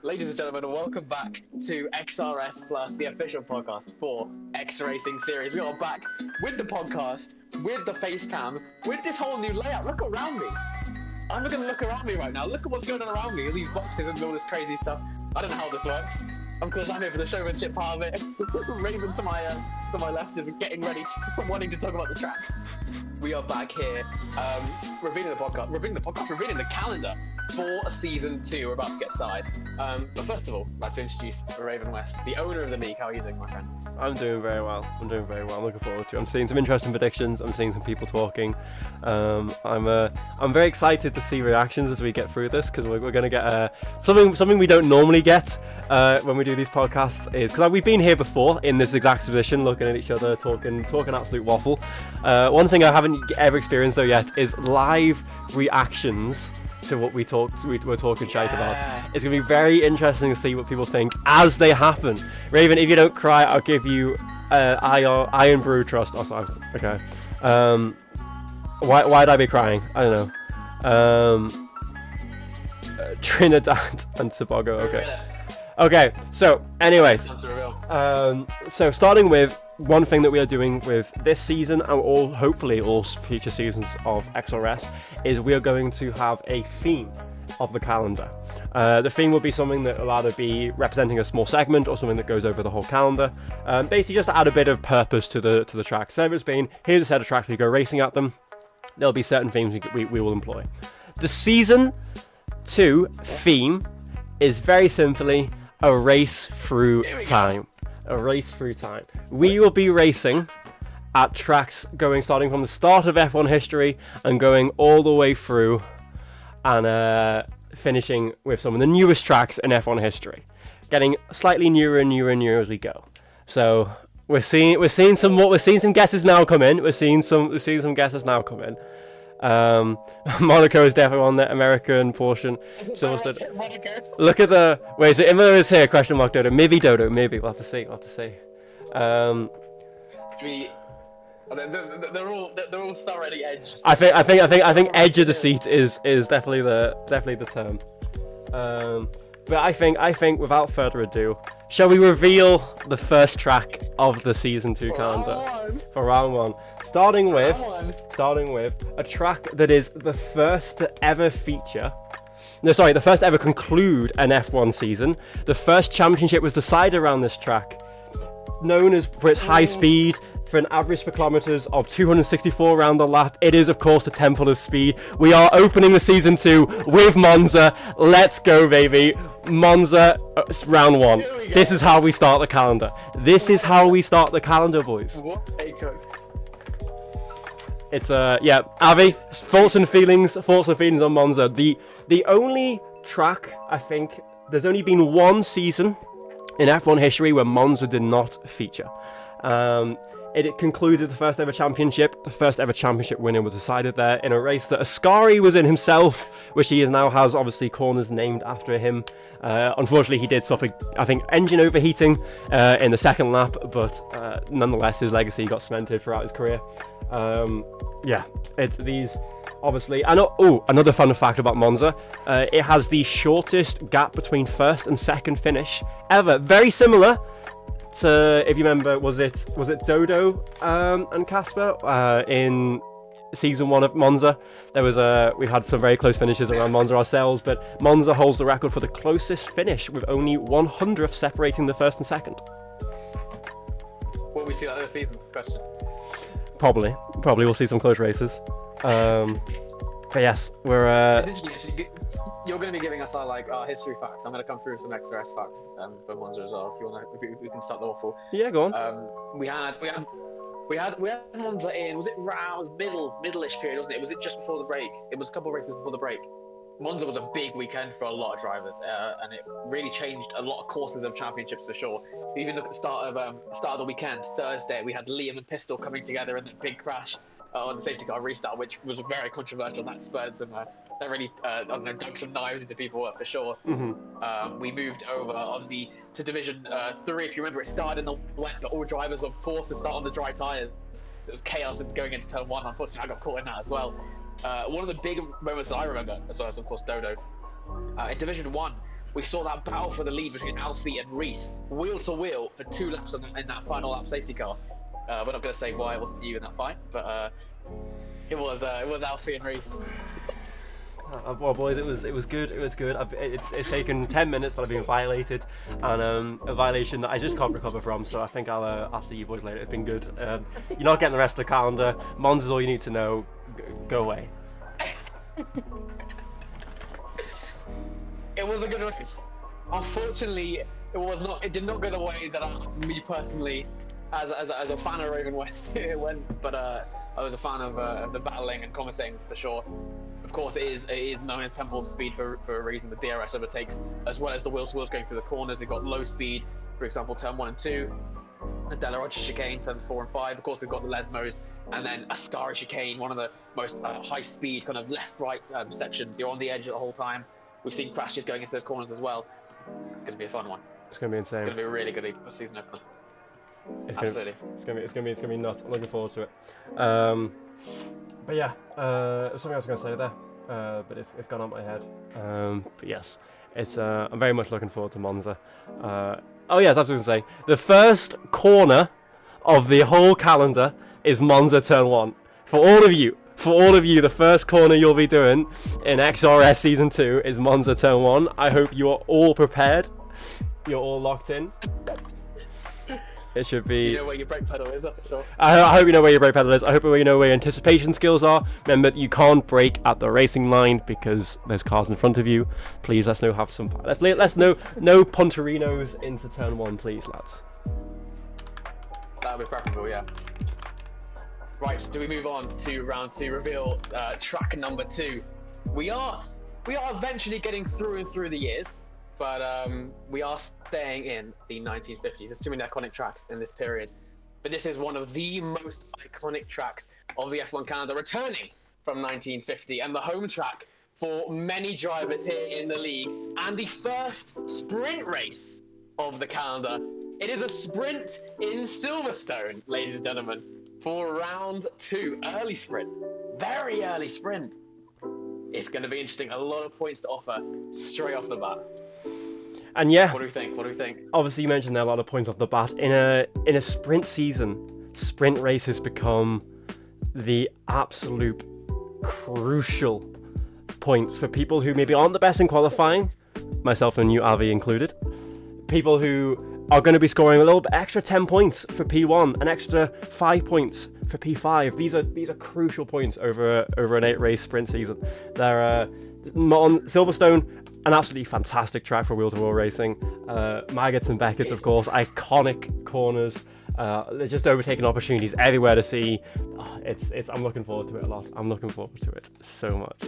Ladies and gentlemen, welcome back to XRS Plus, the official podcast for X Racing Series. We are back with the podcast, with the face cams, with this whole new layout. Look around me. I'm going to look around me right now. Look at what's going on around me. All these boxes and all this crazy stuff. I don't know how this works. Of course, I'm here for the showmanship part of it. Raven to my left is getting ready to wanting to talk about the tracks. We are back here, revealing the calendar for season 2. We're about to get started. But first of all, I'd like to introduce Raven West, the owner of the league. How are you doing, my friend? I'm doing very well. I'm looking forward to it. I'm seeing some interesting predictions. I'm seeing some people talking. I'm very excited to see reactions as we get through this, because we're going to get something we don't normally get when we do these podcasts, is because we've been here before in this exact position, looking at each other, talking absolute waffle. One thing I haven't ever experienced though yet is live reactions to what we're talking shite about. It's gonna be very interesting to see what people think as they happen. Raven, if you don't cry, I'll give you Iron Brew Trust. Oh, sorry. Okay. Why'd I be crying? I don't know. Trinidad and Tobago. Okay. Okay, so anyways, so starting with one thing that we are doing with this season and hopefully all future seasons of XRS is we are going to have a theme of the calendar. The theme will be something that will either be representing a small segment or something that goes over the whole calendar. Basically just to add a bit of purpose to the track. So if it's been, here's a set of tracks, we go racing at them, there'll be certain themes we will employ. The season 2 theme is very simply a race through time. A race through time. We will be racing at tracks starting from the start of F1 history and going all the way through and finishing with some of the newest tracks in F1 history. Getting slightly newer and newer as we go. So we're seeing some guesses now come in. We're seeing some guesses now come in. Monaco is definitely on the American portion. Look at the wait. Is it Imola is here? Question mark Dodo. Maybe Dodo. Maybe we'll have to see. They're all thoroughly edged. I think edge of the seat is definitely the term. But I think without further ado, shall we reveal the first track of the season 2 calendar for round 1? Starting with a track that is the first to ever the first ever conclude an F1 season. The first championship was decided around this track, known as for its high speed, for an average per kilometers of 264 around the lap. It is, of course, the Temple of Speed. We are opening the season 2 with Monza. Let's go, baby. Monza, round 1. This is how we start the calendar. Boys. It's Avi, thoughts and feelings on Monza. The only track, I think, there's only been one season in F1 history where Monza did not feature. It concluded the first ever championship. The first ever championship winner was decided there in a race that Ascari was in himself, which he now has obviously corners named after him. Unfortunately, he did suffer, I think, engine overheating in the second lap, but nonetheless, his legacy got cemented throughout his career. It's these obviously. Another fun fact about Monza: it has the shortest gap between first and second finish ever. Very similar to, if you remember, was it Dodo and Casper in season 1 of Monza? We've had some very close finishes around Monza ourselves, but Monza holds the record for the closest finish with only 1/100th separating the first and second. Will we see that this season? Question. Probably we'll see some close races. But yes, we're. It's interesting actually. You're going to be giving us our history facts. I'm going to come through some XRS facts for Monza as well. If we can start the waffle. Yeah, go on. We had Monza in, was it round middle-ish period, wasn't it? Was it just before the break? It was a couple of races before the break. Monza was a big weekend for a lot of drivers, and it really changed a lot of courses of championships for sure. Even look at the start of the weekend, Thursday, we had Liam and Pistol coming together in that big crash on the safety car restart, which was very controversial. That spurred some, that really, dug some knives into people for sure. Mm-hmm. We moved over, obviously, to Division 3. If you remember, it started in the wet, but all drivers were forced to start on the dry tyres. So it was chaos going into turn 1. Unfortunately, I got caught in that as well. One of the big moments that I remember, as well as, of course, Dodo, in Division 1, we saw that battle for the lead between Alfie and Reese, wheel to wheel for 2 laps in that final lap safety car. We're not going to say why it wasn't you in that fight, but it was Alfie and Reese. Well, boys, it was good. It was good. It's taken 10 minutes, but I've been violated, and a violation that I just can't recover from. So I think I'll see you boys later. It's been good. You're not getting the rest of the calendar. Mons is all you need to know. Go away. It was a good race. Unfortunately, it did not go the way that me personally, as a fan of Raven West, went. But I was a fan of the battling and commentating for sure. Of course, it is known as Temple of Speed for a reason. The DRS overtakes, as well as the wheel-to-wheels going through the corners. They've got low speed, for example, turn 1 and 2. The Della Rocha chicane, turns 4 and 5. Of course, we've got the Lesmos, and then Ascari chicane, one of the most high-speed kind of left-right sections. You're on the edge the whole time. We've seen crashes going into those corners as well. It's going to be a fun one. It's going to be insane. It's going to be a really good season opener. Absolutely. It's going to be nuts. I'm looking forward to it. But yeah, something I was going to say there, but it's gone out my head. But yes, I'm very much looking forward to Monza. Oh yes, I was going to say, the first corner of the whole calendar is Monza Turn 1. For all of you, the first corner you'll be doing in XRS Season 2 is Monza Turn 1. I hope you are all prepared. You're all locked in. It should be... You know where your brake pedal is, that's for sure. I hope you know where your brake pedal is. I hope you know where your anticipation skills are. Remember, you can't brake at the racing line because there's cars in front of you. Please, let's no Punterinos into Turn 1, please, lads. That would be preferable, yeah. Right, do we move on to round 2, reveal track number 2. We are eventually getting through the years, but we are staying in the 1950s. There's too many iconic tracks in this period, but this is one of the most iconic tracks of the F1 calendar, returning from 1950, and the home track for many drivers here in the league, and the first sprint race of the calendar. It is a sprint in Silverstone, ladies and gentlemen, for round 2. Early sprint, very early sprint. It's going to be interesting. A lot of points to offer straight off the bat. And yeah, what do we think? Obviously, you mentioned there a lot of points off the bat. In a sprint season, sprint races become the absolute crucial points for people who maybe aren't the best in qualifying, myself and you, Avi included. People who are going to be scoring a little bit extra 10 points for P1, an extra 5 points for P5. These are crucial points over an 8-race sprint season. They're on Silverstone, an absolutely fantastic track for wheel-to-wheel racing. Maggots and Beckett's, of course, iconic corners. They're just overtaking opportunities everywhere to see. I'm looking forward to it a lot. I'm looking forward to it so much.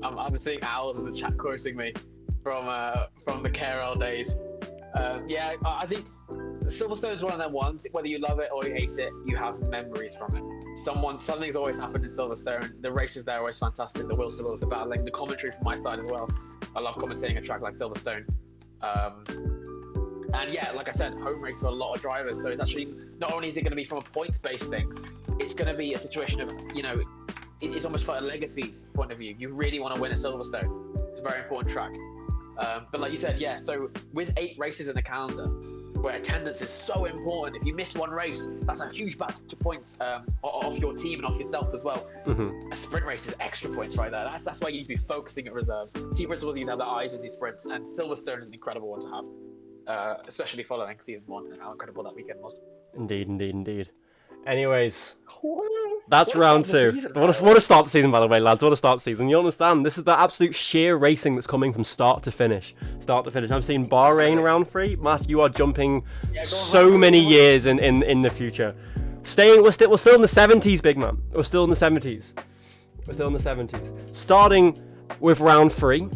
I'm seeing owls in the chat quoting me from the KRL days. Yeah, I think Silverstone's one of them ones. Whether you love it or you hate it, you have memories from it. Something's always happened in Silverstone. The races there are always fantastic. The wheels to wheels, the battling, the commentary from my side as well. I love commentating a track like Silverstone. And yeah, like I said, home race for a lot of drivers. So it's actually not only is it going to be from a points-based thing, it's going to be a situation of, it's almost for a legacy point of view. You really want to win at Silverstone. It's a very important track. But like you said, yeah, so with 8 races in the calendar, where attendance is so important, if you miss one race, that's a huge batch of points off your team and off yourself as well. Mm-hmm. A sprint race is extra points right there. That's why you need to be focusing at reserves. Team principals need to have their eyes on these sprints, and Silverstone is an incredible one to have, especially following season 1 and how incredible that weekend was. Indeed. Anyways, that's round 2. What a start to the season, by the way, lads. What a start to the season. You understand, this is the absolute sheer racing that's coming from start to finish. I've seen Bahrain round 3. Matt, you are jumping so many years in the future. We're still in the 70s, big man. We're still in the 70s. Starting with round 3.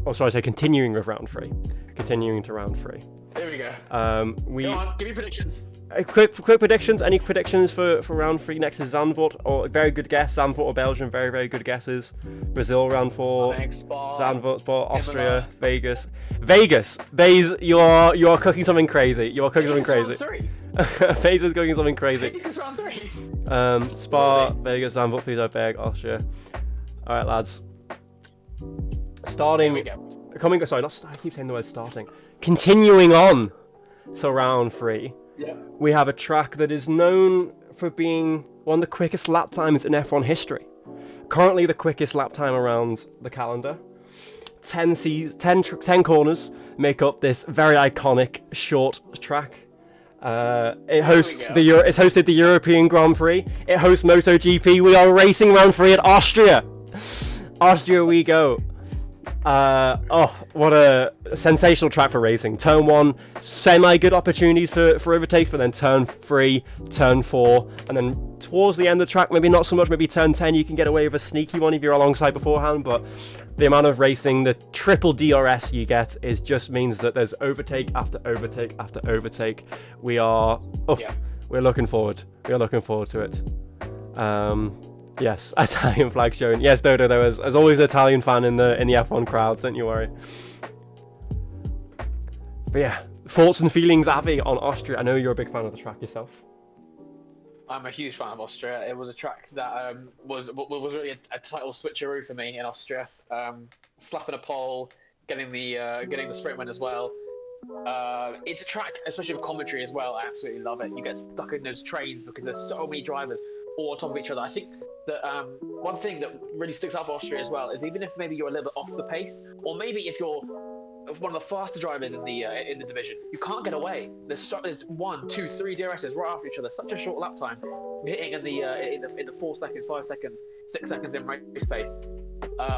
Oh, sorry, continuing with round 3. Continuing to round 3. Here we go. Go on, give me predictions. Quick predictions. Any predictions for round 3? Next is Zandvoort, or very good guess. Zandvoort or Belgium, very, very good guesses. Brazil round 4. Zandvoort, Spa, Austria, Vegas. Bays, you are cooking something crazy. Bays is cooking something crazy. Vegas round 3. Spa, Vegas, Zandvoort, Piederberg, Austria. All right, lads. Starting, coming. Sorry, not. I keep saying the word starting. Continuing on to round 3. Yeah. We have a track that is known for being one of the quickest lap times in F1 history. Currently the quickest lap time around the calendar. 10 corners make up this very iconic short track. It's hosted the European Grand Prix. It hosts MotoGP. We are racing round 3 at Austria. Austria we go. What a sensational track for racing. Turn 1, semi-good opportunities for overtakes, but then turn 3, turn 4, and then towards the end of the track, maybe not so much, maybe turn 10, you can get away with a sneaky one if you're alongside beforehand, but the amount of racing, the triple DRS you get, just means that there's overtake after overtake after overtake. We're looking forward. We are looking forward to it. Yes, Italian flag showing. Yes, Dodo, there's always an Italian fan in the F1 crowds, don't you worry. But yeah, thoughts and feelings, Avi, on Austria. I know you're a big fan of the track yourself. I'm a huge fan of Austria. It was a track that was really a title switcheroo for me in Austria. Slapping a pole, getting the sprint win as well. It's a track, especially with commentary as well. I absolutely love it. You get stuck in those trains because there's so many drivers all on top of each other. I think that one thing that really sticks out for Austria as well is even if maybe you're a little bit off the pace, or maybe if you're one of the faster drivers in the division, you can't get away. There's 1, 2, 3 DRSs right after each other. Such a short lap time. You're hitting in the 4 seconds, 5 seconds, 6 seconds in race pace.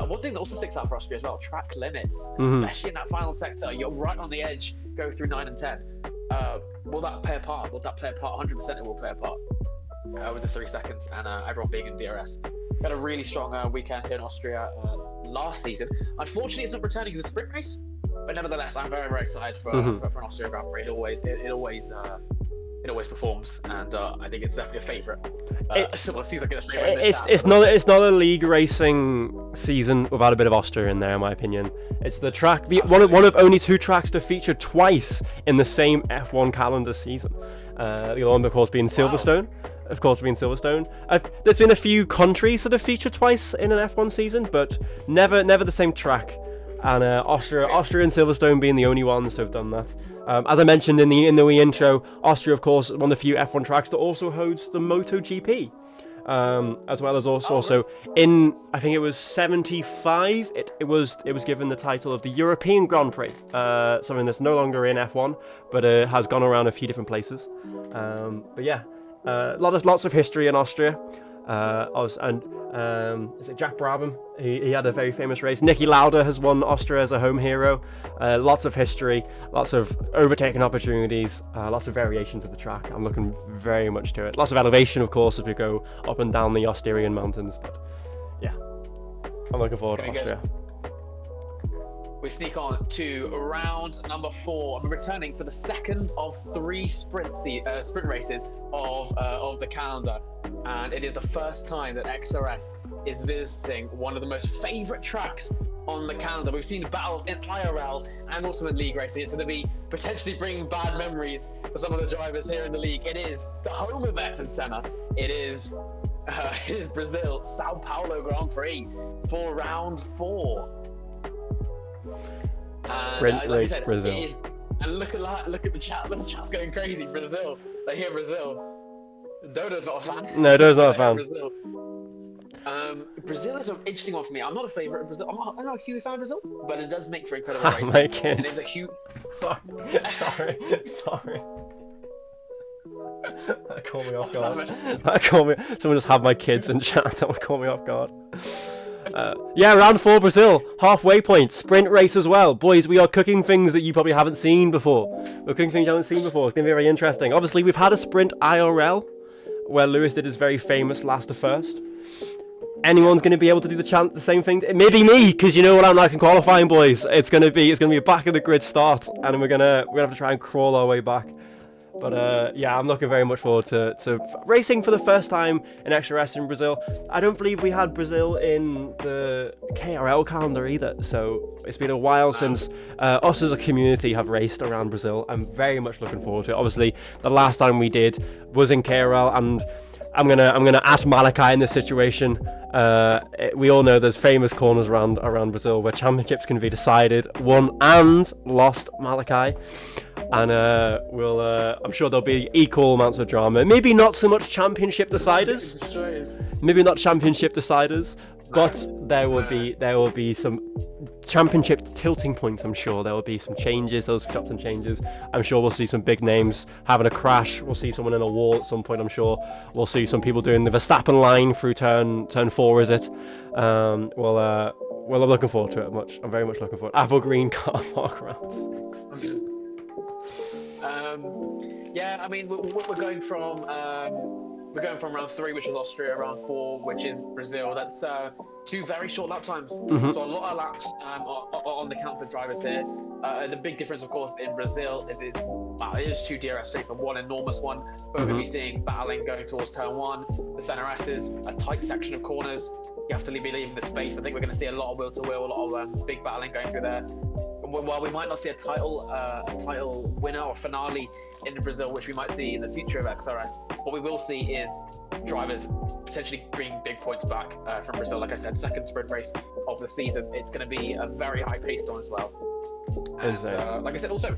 One thing that also sticks out for Austria as well: track limits, especially in that final sector. You're right on the edge, go through 9 and 10. Will that play a part? 100% it will play a part. With the 3 seconds and everyone being in DRS. We had a really strong weekend here in Austria last season. Unfortunately, it's not returning as a sprint race, but nevertheless, I'm very, very excited for an Austria Grand Prix. It always performs, and I think it's definitely a favourite. So we'll see if I get a favourite. It's not a league racing season without a bit of Austria in there, in my opinion. It's the track, one of only 2 tracks to feature twice in the same F1 calendar season. The other one, of course, being Silverstone. There's been a few countries that have featured twice in an F1 season, but never the same track. And Austria and Silverstone being the only ones who have done that. As I mentioned in the wee intro, Austria, of course, one of the few F1 tracks that also hosts the MotoGP. As well as also in, I think it was 75, it was given the title of the European Grand Prix, something that's no longer in F1, but has gone around a few different places. But yeah, lots of history in Austria. Is it Jack Brabham? He had a very famous race. Niki Lauda has won Austria as a home hero. Lots of history, lots of overtaking opportunities, lots of variations of the track. I'm looking very much to it. Lots of elevation, of course, as we go up and down the Austrian mountains. But yeah, I'm looking forward to Austria. Good. We sneak on to round number 4, and we're returning for the second of 3 sprint races of the calendar. And it is the first time that XRS is visiting one of the most favourite tracks on the calendar. We've seen battles in IRL and also in league racing. It's going to be potentially bringing bad memories for some of the drivers here in the league. It is the home of Ayrton Senna. It is Brazil, Sao Paulo Grand Prix for round 4. Sprint race, Brazil. And look at the chat. The chat's going crazy. Brazil. They hear Brazil. Dodo's not a fan. No, Dodo's not a fan. Brazil. Brazil is an interesting one for me. I'm not a favourite of Brazil. I'm not a huge fan of Brazil, but it does make for incredible racing. My kids. And it's a huge. Sorry. That caught me off guard. Someone just had my kids in chat. That caught me off guard. Yeah, round 4 Brazil, halfway point, sprint race as well. Boys, we are cooking things that you probably haven't seen before. We're cooking things you haven't seen before. It's going to be very interesting. Obviously, we've had a sprint IRL, where Lewis did his very famous last to first. Anyone's going to be able to do the same thing? Maybe me, because you know what I'm like in qualifying, boys. It's going to be a back of the grid start, and we're gonna have to try and crawl our way back. But yeah, I'm looking very much forward to racing for the first time in XRS in Brazil. I don't believe we had Brazil in the KRL calendar either, so it's been a while since us as a community have raced around Brazil. I'm very much looking forward to it. Obviously, the last time we did was in KRL, and I'm gonna ask Malachi in this situation. We all know there's famous corners around Brazil where championships can be decided, won and lost, Malachi. And I'm sure there'll be equal amounts of drama. Maybe not so much championship deciders. Maybe not championship deciders, but there will be some championship tilting points. I'm sure there will be some changes. Those shops and changes. I'm sure we'll see some big names having a crash. We'll see someone in a wall at some point. I'm sure we'll see some people doing the Verstappen line through turn 4. Is it? Well, I'm looking forward to it. I'm very much looking forward. Apple Green car park rounds. Yeah, I mean, we're going from round 3, which is Austria, round 4, which is Brazil. That's 2 very short lap times. Mm-hmm. So a lot of laps on the count for drivers here. The big difference, of course, in Brazil is it is 2 DRS straight from 1 enormous one. But we're going to be seeing battling going towards turn 1, the center S's, a tight section of corners. You have to be leaving the space. I think we're going to see a lot of wheel to wheel, a lot of big battling going through there. While we might not see a title winner or finale in Brazil, which we might see in the future of XRS, what we will see is drivers potentially bringing big points back from Brazil. Like I said, second sprint race of the season. It's going to be a very high-paced one as well. And like I said, also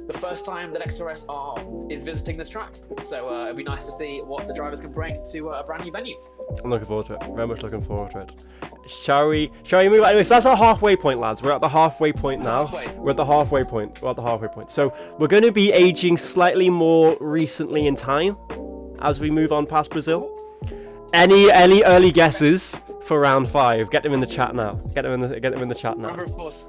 the first time that XRS is visiting this track, so it'd be nice to see what the drivers can bring to a brand new venue. I'm looking forward to it. Very much looking forward to it. Shall we move? Anyway, so that's our halfway point, lads. We're at the halfway point now. We're at the halfway point. So we're going to be aging slightly more recently in time as we move on past Brazil. Any early guesses for round 5? Get them in the chat now. Get them in the chat now. Remember, of course,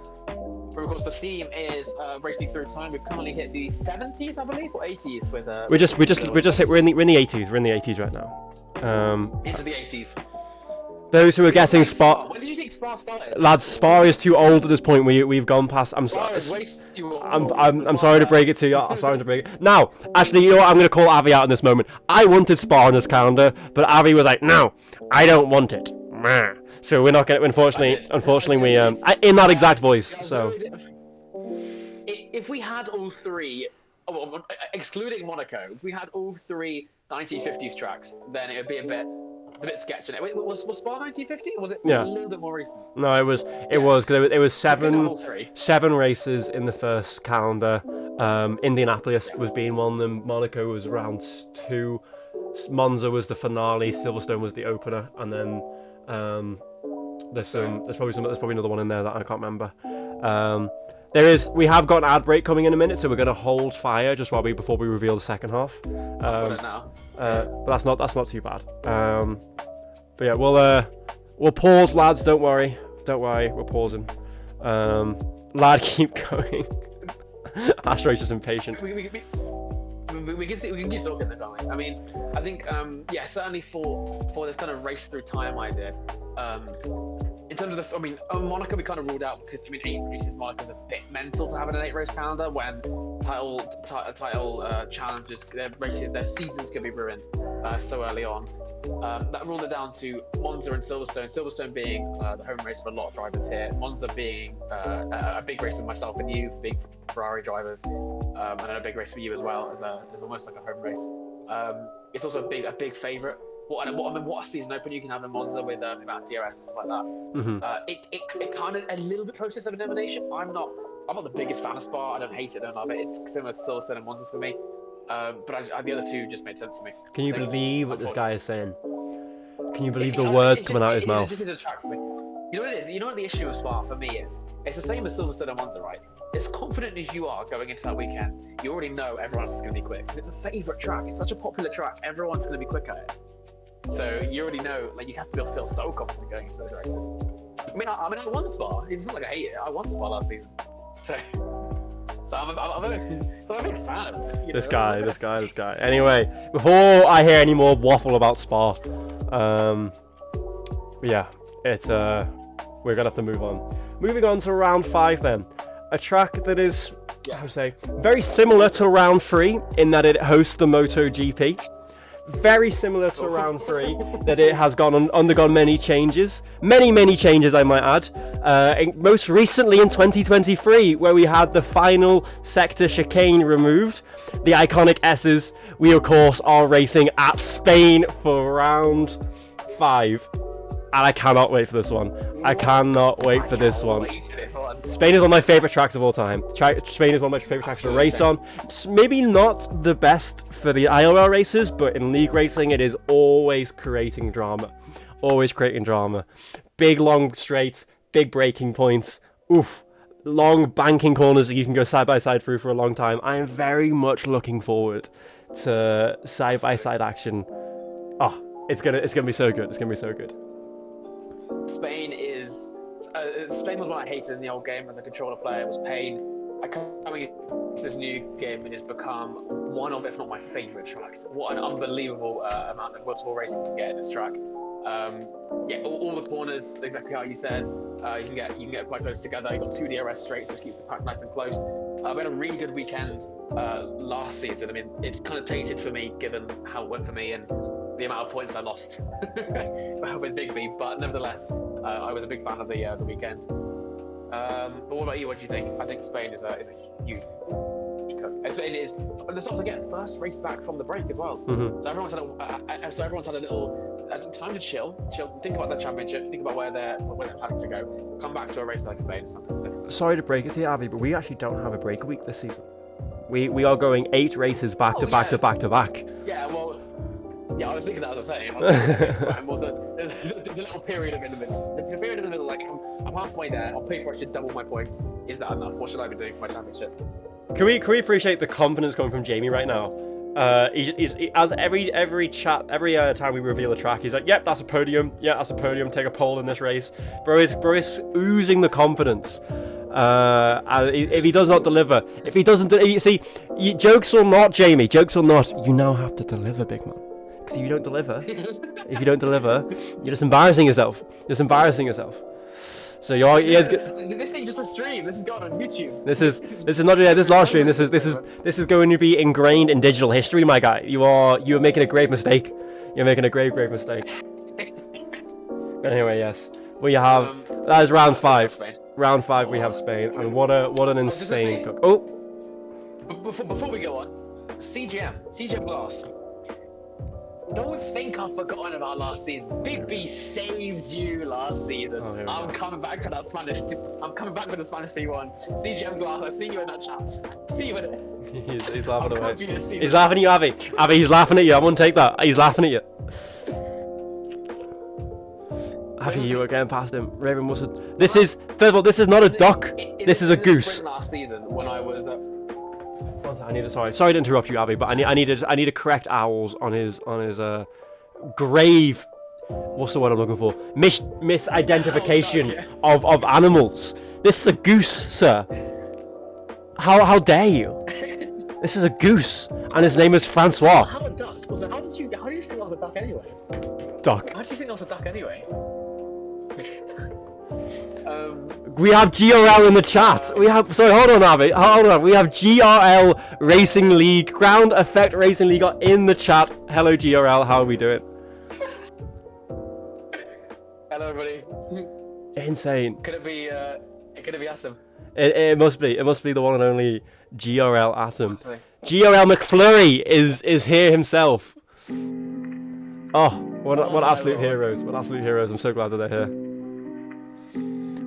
the theme is racing through time. We've currently hit the 70s, I believe, or 80s with. We're in the 80s. We're in the 80s right now. Into the 80s. Those who are guessing Spa. When did you think Spa started? Lads, Spa is too old at this point. We've gone past. I'm sorry to break it to you. I'm sorry to break it. Now, actually, you know what? I'm going to call Avi out in this moment. I wanted Spa on this calendar, but Avi was like, "No, I don't want it." So we're not going to. Unfortunately, we in that exact voice. So if we had all 3, excluding Monaco, if we had all 3 1950s tracks, then it would be a bit sketchy. Wait, was Spa 1950? Or was it a little bit more recent? No, it was because it was 7 races in the first calendar. Indianapolis was being one of them. Monaco was round 2. Monza was the finale. Silverstone was the opener, and then there's probably another one in there that I can't remember. We have got an ad break coming in a minute, so we're going to hold fire just before we reveal the second half. But that's not too bad. But yeah, we'll pause, lads. Don't worry, we're pausing. Lad, keep going. Astro's just impatient. We can keep talking, can't we? I mean, I think certainly for this kind of race through time idea. In terms of Monaco we kind of ruled out because 8 races. Monaco's a bit mental to have an 8 race calendar when title challenges, their seasons can be ruined so early on. That ruled it down to Monza and Silverstone. Silverstone being the home race for a lot of drivers here. Monza being a big race for myself and you, for big Ferrari drivers, and a big race for you as well as almost like a home race. It's also a big favourite. What a season open you can have in Monza with about DRS and stuff like that. Mm-hmm. It kind of a little bit process of elimination. I'm not the biggest fan of Spa. I don't hate it, don't love it. It's similar to Silverstone and Monza for me. But the other 2 just made sense to me. Can you believe what this guy is saying? Can you believe the words coming out of his mouth? It just is a track for me. You know what it is? You know what the issue with Spa for me is? It's the same as Silverstone and Monza, right? As confident as you are going into that weekend, you already know everyone else is going to be quick because it's a favourite track. It's such a popular track. Everyone's going to be quick at it. So you already know, you have to be able to feel so confident going into those races. I won Spa. It's not like I hate it. I won Spa last season. So I'm a big fan of it. This guy. Anyway, before I hear any more waffle about Spa, it's we're gonna have to move on. Moving on to round 5 then, a track that is, I would say, very similar to round 3 in that it hosts the MotoGP. very similar to round 3, that it has undergone many changes. Many changes, I might add. Most recently in 2023, where we had the final sector chicane removed. The iconic S's. We, of course, are racing at Spain for round 5. And I cannot wait for this one. I cannot wait for this one. Spain is one of my favourite tracks of all time. Spain is one of my favourite tracks to race on. Maybe not the best for the IRL races, but in league racing it is always creating drama. Always creating drama. Big long straights, big braking points. Oof. Long banking corners that you can go side by side through for a long time. I am very much looking forward to side by side action. Oh, it's gonna be so good. It's gonna be so good. Spain was one I hated in the old game as a controller player. It was pain. I come into this new game and it's become one of, if not my favourite tracks. What an unbelievable amount of multiple racing you can get in this track. Yeah, all the corners, exactly how you said. You can get quite close together. You got 2 DRS straights, which keeps the pack nice and close. We had a really good weekend last season. I mean, it's kind of tainted for me given how it went for me and the amount of points I lost with Big B, but nevertheless, I was a big fan of the weekend. But what about you? What do you think? I think Spain is a huge cook. It is. Let's not forget, first race back from the break as well. Mm-hmm. So everyone's had a little time to chill. Think about the championship. Think about where they're planning to go. Come back to a race like Spain. It's fantastic. Sorry to break it to you, Avi, but we actually don't have a break week this season. We are going 8 races back to back to back to back. Yeah, well. Yeah, I was thinking that as I was saying. Well, the little period in the middle. The period in the middle, like, I'm halfway there. On paper, I should double my points. Is that enough? What should I be doing for my championship? Can we appreciate the confidence coming from Jamie right now? He's as every time we reveal a track, he's like, "Yep, that's a podium. Yeah, that's a podium. Take a pole in this race." Bro is oozing the confidence. And if he does not deliver, if he doesn't, jokes or not, Jamie, jokes or not, you now have to deliver, big man. If you don't deliver, you're just embarrassing yourself. So This ain't just a stream. This is going on YouTube. This is not this live stream. This is going to be ingrained in digital history, my guy. You are making a great mistake. You're making a great mistake. Anyway, yes, we have that is round 5. Round 5, we have Spain, and what an insane cook. Oh, before we go on, CGM Glass. Don't think I've forgotten about last season. Big B saved you last season. I'm coming back to that Spanish. I'm coming back with the Spanish V1. CGM Glass, I see you in that chat. See you in it. He's laughing away. He's laughing at you, Avi. Avi, he's laughing at you. I won't take that. He's laughing at you. Avi, you were getting past him. Raven mustard. This is not a duck. This is a goose. Last season when I was. Sorry to interrupt you, Avi, but I need to correct owls on his grave. What's the word I'm looking for? Misidentification of animals. This is a goose, sir. How dare you? This is a goose, and his name is Francois. How a duck? Also, how did you think that was a duck anyway? Duck. How did you think that was a duck anyway? We have GRL in the chat. Hold on, Avi. Hold on. We have GRL Racing League, Ground Effect Racing League in the chat. Hello, GRL. How are we doing? Hello, everybody. Insane. Could it be Atom? It must be. It must be the one and only GRL Atom. GRL McFlurry is here himself. Oh, what absolute heroes! What absolute heroes! I'm so glad that they're here.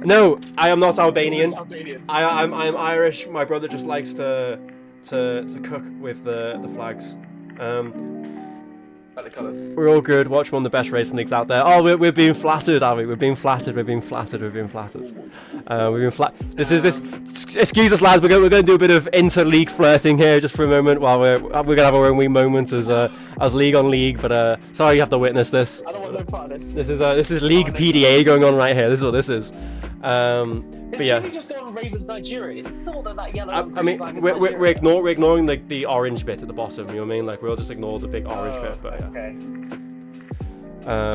No, I am not Albanian. I'm Irish. My brother just likes to cook with the flags. Like the colours. We're all good. Watch one of the best racing leagues out there. Oh, we're being flattered, are we? We're being flattered. We've been flattered. Excuse us, lads. We're going to do a bit of inter-league flirting here just for a moment while we're going to have our own wee moment as league on league. But sorry, you have to witness this. I don't want no part of this. This is league PDA going on right here. This is what this is. But yeah. Just go on Ravens Nigeria. It's still that yellow. I mean, we're ignoring like the orange bit at the bottom. You know what I mean? Like we'll just ignore the big orange bit. But yeah.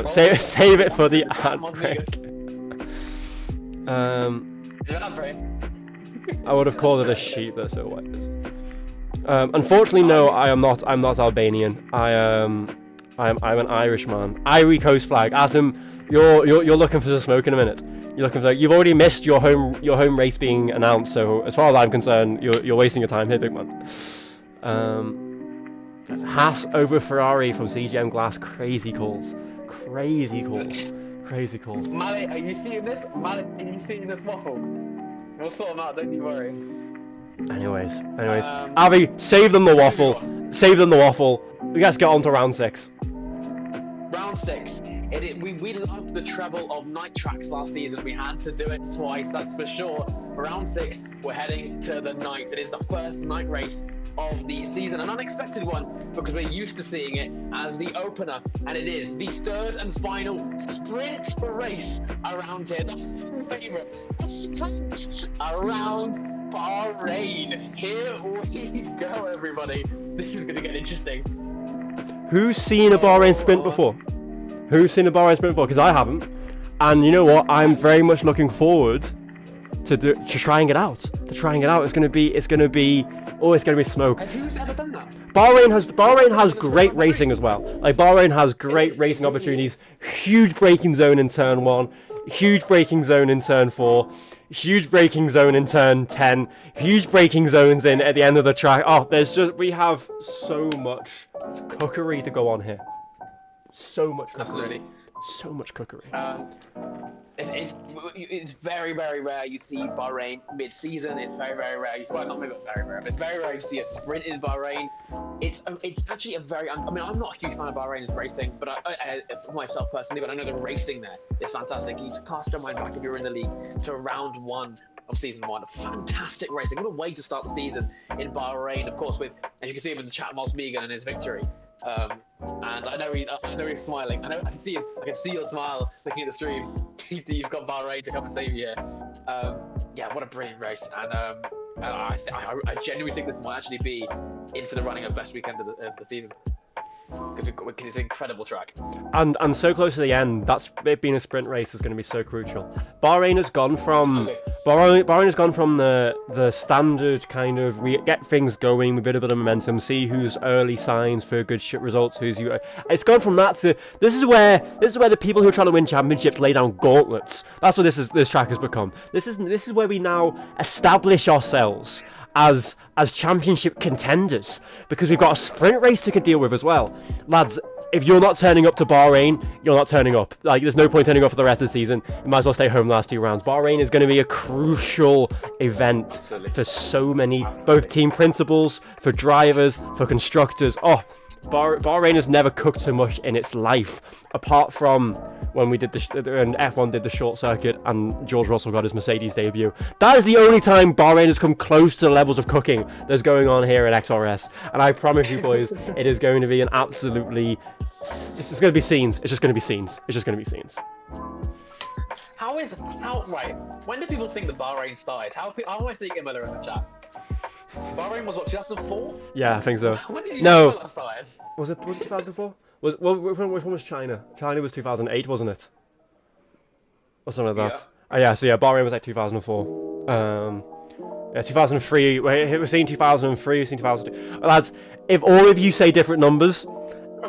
Okay. Save it for the ad break. I would have called it a sheep. That's so what it is. Unfortunately, no. I'm not Albanian. I'm an Irishman. Irie Coast flag. Adam, you're looking for the smoke in a minute. You've already missed your home race being announced. So as far as I'm concerned, you're wasting your time here, big man. Haas over Ferrari from CGM Glass. Crazy calls. Crazy calls. Mally, are you seeing this? Mally, are you seeing this waffle? We'll sort them out, don't you worry. Anyways. Avi, save them the waffle. Let's get on to round 6. Round 6. We loved the treble of night tracks last season. We had to do it twice, that's for sure. Round 6, we're heading to the night. It is the first night race of the season, an unexpected one because we're used to seeing it as the opener, and it is the third and final sprint race around here. The favorite, the sprint around Bahrain. Here we go, everybody. This is gonna get interesting. Who's seen a Bahrain sprint before? Because I haven't. And you know what? I'm very much looking forward to trying it out. It's gonna be smoke. Who's ever done that? Bahrain has great racing as well. Like Bahrain has great racing opportunities. Huge braking zone in turn 1, huge braking zone in turn 4, huge braking zone in turn 10, huge braking zones in at the end of the track. Oh, we have so much cookery to go on here. So much cookery. Absolutely. So much cookery. It's very, very rare you see Bahrain mid-season. It's very, very rare. Well, not maybe very rare, but it's very rare you see a sprint in Bahrain. It's actually a very. I mean, I'm not a huge fan of Bahrain's racing, but for myself personally, but I know the racing there is fantastic. You just cast your mind back if you're in the league to round 1 of season 1. Fantastic racing. What a way to start the season in Bahrain. Of course, with, as you can see him in the chat, Miles Megan and his victory. And I know he's smiling. I can see him. I can see your smile looking at the stream. He's got Bahrain to come and save you here. Yeah, what a brilliant race. And I genuinely think this might actually be in for the running of best weekend of the season. Because it's an incredible track. And so close to the end, it being a sprint race is going to be so crucial. Bahrain has gone from the standard kind of, we get things going, we build a bit of momentum, see who's early signs for good results, it's gone from that to this is where the people who are trying to win championships lay down gauntlets. That's what this track has become. This is where we now establish ourselves as championship contenders, because we've got a sprint race to deal with as well. Lads, if you're not turning up to Bahrain, you're not turning up. Like, there's no point turning up for the rest of the season. You might as well stay home the last 2 rounds. Bahrain is going to be a crucial event for so many, both team principals, for drivers, for constructors. Oh, Bahrain has never cooked so much in its life, apart from when when F1 did the short circuit and George Russell got his Mercedes debut. That is the only time Bahrain has come close to the levels of cooking that's going on here at XRS. And I promise you, boys, it is going to be an absolutely... It's going to be scenes. It's just going to be scenes. Right, when do people think the Bahrain started? How am I seeing Miller in the chat? Bahrain was what, 2004? Yeah, I think so. When did you know that started? Was it 2004? Which one was China? China was 2008, wasn't it? Or something like that. Yeah. So Bahrain was like 2004. 2003. We're seeing 2003. We're seeing 2002. Lads, if all of you say different numbers,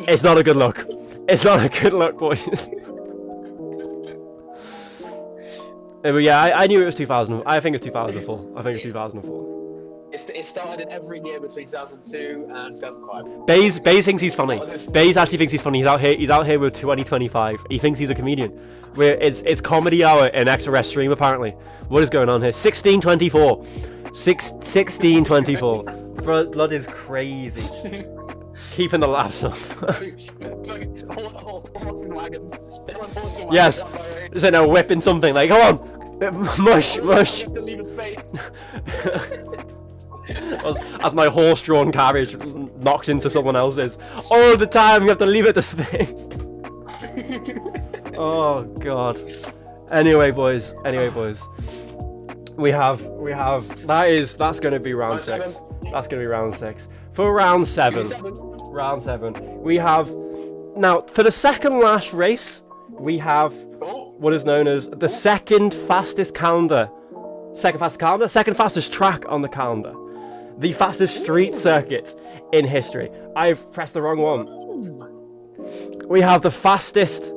it's not a good look. It's not a good look, boys. But yeah, I knew it was 2000. I think it's 2004. It started every year between 2002 and 2005. Baze thinks he's funny. Baze actually thinks he's funny. He's out here with 2025. He thinks he's a comedian. It's comedy hour in XRS stream apparently. What is going on here? 1624. 1624. Blood is crazy. Keeping the laughs up. Horse and wagons. Yes. So now whipping something like, come on. Mush. You have to leave a space. As my horse-drawn carriage knocks into someone else's. All the time, you have to leave it to space. Oh god. Anyway, boys. We have. That's going to be round 6. That's going to be round 6. For round 7, we have now for the second last race. We have what is known as the second fastest track on the calendar. The fastest street circuit in history. I've pressed the wrong one. We have the fastest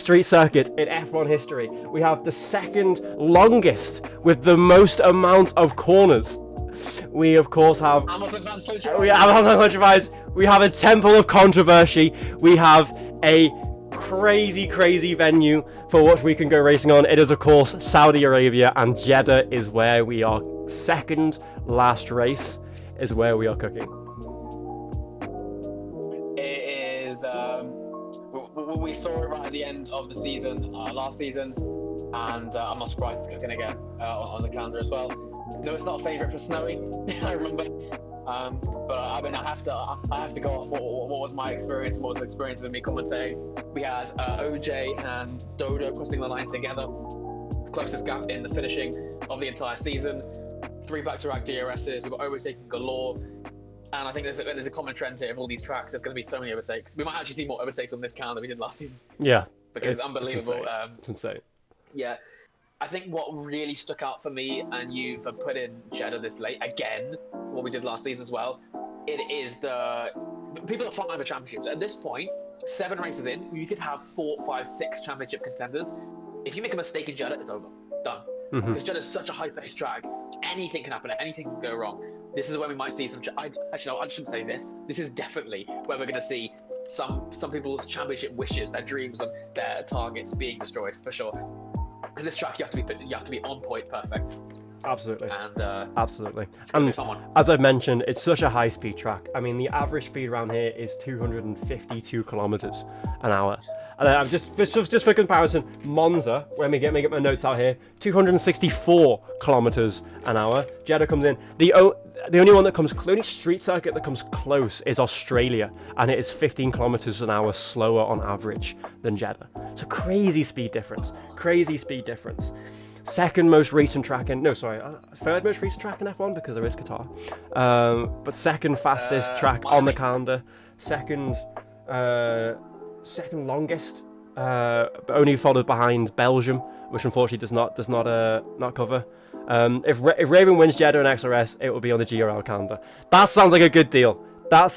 street circuit in F1 history. We have the second longest with the most amount of corners. We of course have we have a temple of controversy. We have a crazy venue for what we can go racing on. It is of course Saudi Arabia, and Jeddah is where we are. Second last race is where we are cooking. It is we saw it right at the end of the season, last season, and I'm not surprised it's cooking again on the calendar as well. No, it's not a favourite for snowy. I remember, but I mean, I have to go off what was my experience, what was the experience of me commentating. We had OJ and Dodo crossing the line together, closest gap in the finishing of the entire season. 3 back-to-back DRSs. We've got overtaking galore, and I think there's a common trend here of all these tracks. There's going to be so many overtakes. We might actually see more overtakes on this calendar than we did last season. Yeah, because it's unbelievable. It's insane. Yeah. I think what really stuck out for me, and you've put in Jeddah this late again, what we did last season as well, it is the people are fighting for championships. At this point, 7 races in, you could have 4, 5, 6 championship contenders. If you make a mistake in Jeddah, it's over. Done. Because Jeddah is such a high-paced track. Anything can happen. Anything can go wrong. This is where we might see some. I shouldn't say this. This is definitely where we're going to see some people's championship wishes, their dreams, and their targets being destroyed for sure. Because this track, you have to be on point, perfect. Absolutely. And absolutely. And as I've mentioned, it's such a high-speed track. I mean, the average speed around here is 252 kilometers an hour. And I'm just for comparison, Monza, let me get my notes out here, 264 kilometers an hour. Jeddah comes in. The only one that comes, the only street circuit that comes close is Australia, and it is 15 kilometers an hour slower on average than Jeddah. So crazy speed difference. Second most recent track in, third most recent track in F1 because there is Qatar. But second fastest track on the calendar. Second longest, but only followed behind Belgium, which unfortunately does not cover. If Raven wins Jeddah and XRS, it will be on the GRL calendar. That sounds like a good deal. I'll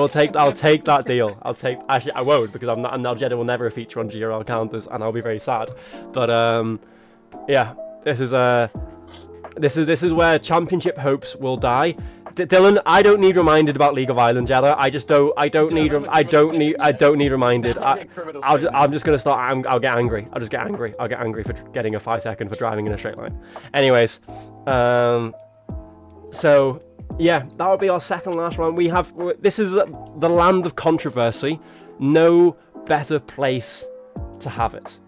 take that deal. Actually, I won't, because now Jeddah will never feature on GRL calendars, and I'll be very sad. But yeah, this is where championship hopes will die. Dylan, I don't need reminded about League of Ireland, Jeddah. I don't need reminded. I'm just gonna start. I'll get angry. I'll get angry for getting a 5-second for driving in a straight line. Anyways, so yeah, that would be our second last round. This is the land of controversy. No better place to have it.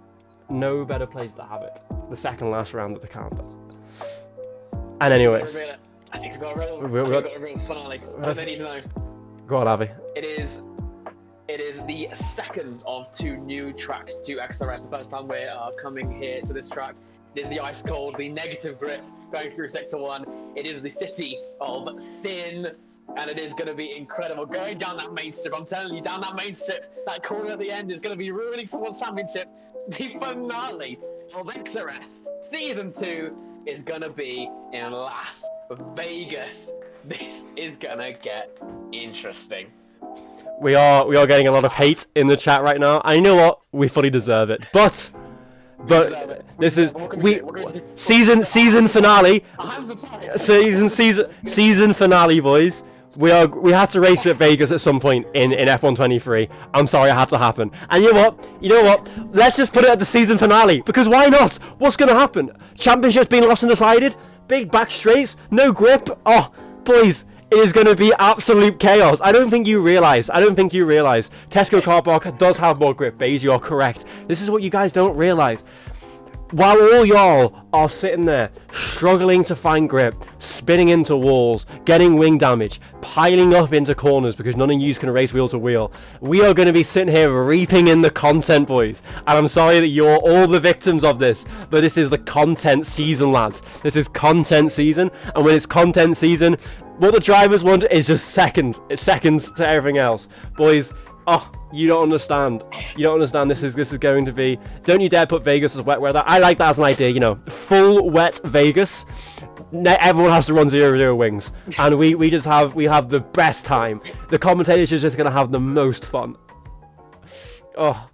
The second last round of the calendar. And anyways, I think we've got a real finale. What do they need to know? Go on, Avi. It is the second of 2 new tracks to XRS. The first time we're coming here to this track. It is the ice cold, the negative grip going through Sector 1. It is the city of Sin, and it is going to be incredible. Going down that main strip, I'm telling you, down that main strip, that corner at the end is going to be ruining someone's championship. The finale of XRS Season 2 is going to be in Las Vegas. This is going to get interesting. We are getting a lot of hate in the chat right now. I know what, we fully deserve it. But this is season finale. Season finale, boys. We had to race at Vegas at some point in F1 23. I'm sorry, it had to happen. And you know what? Let's just put it at the season finale, because why not? What's going to happen? Championship's been lost and decided. Big back straights, no grip. Oh, boys, it is going to be absolute chaos. I don't think you realize. Tesco Car Park does have more grip, Bays. You are correct. This is what you guys don't realize. While all y'all are sitting there struggling to find grip, spinning into walls, getting wing damage, piling up into corners because none of you can race wheel to wheel, we are going to be sitting here reaping in the content, boys. And I'm sorry that you're all the victims of this, but this is the content season, lads. This is content season, and when it's content season, what the drivers want is just seconds to everything else. Boys, you don't understand. This is going to be. Don't you dare put Vegas as wet weather. I like that as an idea. Full wet Vegas. everyone has to run 0-0 wings, and we have the best time. The commentators are just gonna have the most fun. Oh.